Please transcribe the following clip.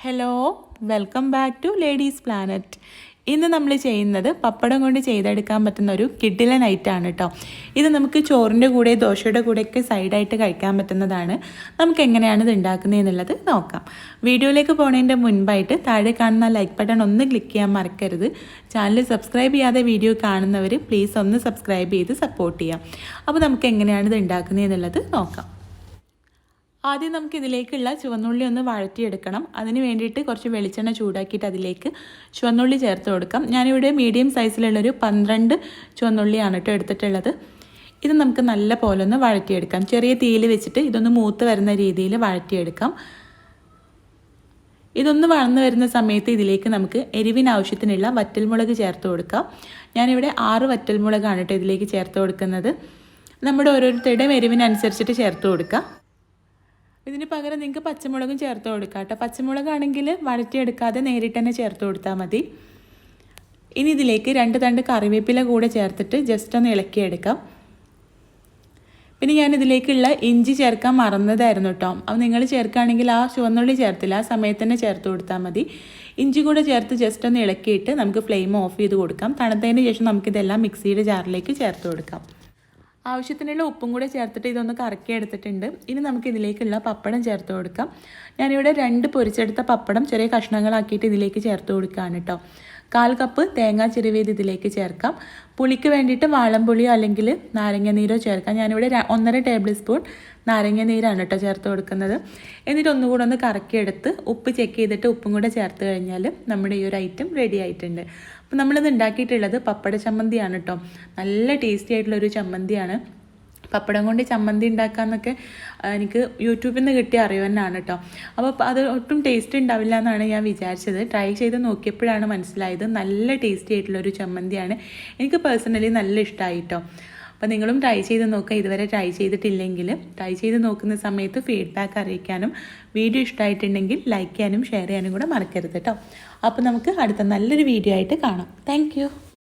Hello, welcome back to ladies planet. ഇന്ന് നമ്മൾ ചെയ്യുന്നത് പപ്പടം കൊണ്ട് ചെയ്തെടുക്കാൻ പറ്റുന്ന ഒരു കിഡിലൻ ഐറ്റമാണ് കേട്ടോ. ഇത് നമുക്ക് ചോറിൻ്റെ കൂടെ ദോശയുടെ കൂടെയൊക്കെ സൈഡായിട്ട് കഴിക്കാൻ പറ്റുന്നതാണ്. നമുക്ക് എങ്ങനെയാണ് ഇത് ഉണ്ടാക്കുന്നത് എന്നുള്ളത് നോക്കാം. വീഡിയോയിലേക്ക് പോകുന്നതിൻ്റെ മുൻപായിട്ട് താഴെ കാണുന്ന ലൈക്ക് ബട്ടൺ ഒന്ന് ക്ലിക്ക് ചെയ്യാൻ മറക്കരുത്. ചാനൽ സബ്സ്ക്രൈബ് ചെയ്യാതെ വീഡിയോ കാണുന്നവർ പ്ലീസ് ഒന്ന് സബ്സ്ക്രൈബ് ചെയ്ത് സപ്പോർട്ട് ചെയ്യാം. അപ്പോൾ നമുക്ക് എങ്ങനെയാണ് ഇത് ഉണ്ടാക്കുന്നത് എന്നുള്ളത് നോക്കാം. ആദ്യം നമുക്ക് ഇതിലേക്കുള്ള ചുവന്നുള്ളി ഒന്ന് വഴറ്റിയെടുക്കണം. അതിന് വേണ്ടിയിട്ട് കുറച്ച് വെളിച്ചെണ്ണ ചൂടാക്കിയിട്ട് അതിലേക്ക് ചുവന്നുള്ളി ചേർത്ത് കൊടുക്കാം. ഞാനിവിടെ മീഡിയം സൈസിലുള്ളൊരു 12 ചുവന്നുള്ളിയാണ് കേട്ടോ എടുത്തിട്ടുള്ളത്. ഇത് നമുക്ക് നല്ല പോലെ ഒന്ന് വഴറ്റിയെടുക്കാം. ചെറിയ തീയിൽ വെച്ചിട്ട് ഇതൊന്ന് മൂത്ത് വരുന്ന രീതിയിൽ വഴറ്റിയെടുക്കാം. ഇതൊന്ന് വഴന്ന് വരുന്ന സമയത്ത് ഇതിലേക്ക് നമുക്ക് എരിവിന് ആവശ്യത്തിനുള്ള വറ്റൽമുളക് ചേർത്ത് കൊടുക്കാം. ഞാനിവിടെ 6 വറ്റൽമുളകാണ് കേട്ടോ ഇതിലേക്ക് ചേർത്ത് കൊടുക്കുന്നത്. നമ്മുടെ ഓരോരുത്തരുടെയും എരിവിനനുസരിച്ചിട്ട് ചേർത്ത് കൊടുക്കാം. ഇതിന് പകരം നിങ്ങൾക്ക് പച്ചമുളകും ചേർത്ത് കൊടുക്കാം കേട്ടോ. പച്ചമുളകാണെങ്കിൽ വഴറ്റിയെടുക്കാതെ നേരിട്ട് തന്നെ ചേർത്ത് കൊടുത്താൽ മതി. ഇനി ഇതിലേക്ക് 2 തണ്ട് കറിവേപ്പില കൂടെ ചേർത്തിട്ട് ജസ്റ്റ് ഒന്ന് ഇളക്കിയെടുക്കാം. പിന്നെ ഞാൻ ഇതിലേക്കുള്ള ഇഞ്ചി ചേർക്കാൻ മറന്നതായിരുന്നു കേട്ടോ. അപ്പോൾ നിങ്ങൾ ചേർക്കുകയാണെങ്കിൽ ആ ചുവന്നുള്ളി ചേർത്തില്ല, ആ സമയത്ത് തന്നെ ചേർത്ത് കൊടുത്താൽ മതി. ഇഞ്ചി കൂടെ ചേർത്ത് ജസ്റ്റ് ഒന്ന് ഇളക്കിയിട്ട് നമുക്ക് ഫ്ലെയിം ഓഫ് ചെയ്ത് കൊടുക്കാം. തണുത്തതിന് ശേഷം നമുക്കിതെല്ലാം മിക്സിയുടെ ജാറിലേക്ക് ചേർത്ത് കൊടുക്കാം. ആവശ്യത്തിനുള്ള ഉപ്പും കൂടെ ചേർത്തിട്ട് ഇതൊന്ന് കറക്കി എടുത്തിട്ടുണ്ട്. ഇനി നമുക്ക് ഇതിലേക്കുള്ള പപ്പടം ചേർത്ത് കൊടുക്കാം. ഞാനിവിടെ 2 പൊരിച്ചെടുത്ത പപ്പടം ചെറിയ കഷ്ണങ്ങളാക്കിയിട്ട് ഇതിലേക്ക് ചേർത്ത് കൊടുക്കുകയാണ് കേട്ടോ. 1/4 കപ്പ് തേങ്ങ ചിരവിയത് ഇതിലേക്ക് ചേർക്കാം. പുളിക്ക് വേണ്ടിയിട്ട് വാളംപുളിയോ അല്ലെങ്കിൽ നാരങ്ങ നീരോ ചേർക്കാം. ഞാനിവിടെ 1.5 ടേബിൾ സ്പൂൺ നാരങ്ങ നീരാണ് കേട്ടോ ചേർത്ത് കൊടുക്കുന്നത്. എന്നിട്ട് ഒന്നുകൂടെ ഒന്ന് കറക്കിയെടുത്ത് ഉപ്പ് ചെക്ക് ചെയ്തിട്ട് ഉപ്പും കൂടെ ചേർത്ത് കഴിഞ്ഞാൽ നമ്മുടെ ഈ ഒരു ഐറ്റം റെഡി ആയിട്ടുണ്ട്. അപ്പോൾ നമ്മളിത് ഉണ്ടാക്കിയിട്ടുള്ളത് പപ്പട ചമ്മന്തിയാണ് കേട്ടോ. നല്ല ടേസ്റ്റി ആയിട്ടുള്ളൊരു ചമ്മന്തിയാണ്. പപ്പടം കൊണ്ട് ചമ്മന്തി ഉണ്ടാക്കാമെന്നൊക്കെ എനിക്ക് യൂട്യൂബിൽ നിന്ന് കിട്ടിയ അറിവ് തന്നെയാണ് കേട്ടോ. അപ്പോൾ അത് ഒട്ടും ടേസ്റ്റ് ഉണ്ടാവില്ല എന്നാണ് ഞാൻ വിചാരിച്ചത്. ട്രൈ ചെയ്ത് നോക്കിയപ്പോഴാണ് മനസ്സിലായത് നല്ല ടേസ്റ്റി ആയിട്ടുള്ളൊരു ചമ്മന്തിയാണ്. എനിക്ക് പേഴ്സണലി നല്ല ഇഷ്ടമായി കേട്ടോ. അപ്പോൾ നിങ്ങളും ട്രൈ ചെയ്ത് നോക്കുക. ഇതുവരെ ട്രൈ ചെയ്തിട്ടില്ലെങ്കിൽ ട്രൈ ചെയ്ത് നോക്കുന്ന സമയത്ത് ഫീഡ്ബാക്ക് അറിയിക്കാനും വീഡിയോ ഇഷ്ടമായിട്ടുണ്ടെങ്കിൽ ലൈക്ക് ചെയ്യാനും ഷെയർ ചെയ്യാനും കൂടെ മറക്കരുത് കേട്ടോ. അപ്പോൾ നമുക്ക് അടുത്ത നല്ലൊരു വീഡിയോ ആയിട്ട് കാണാം. താങ്ക്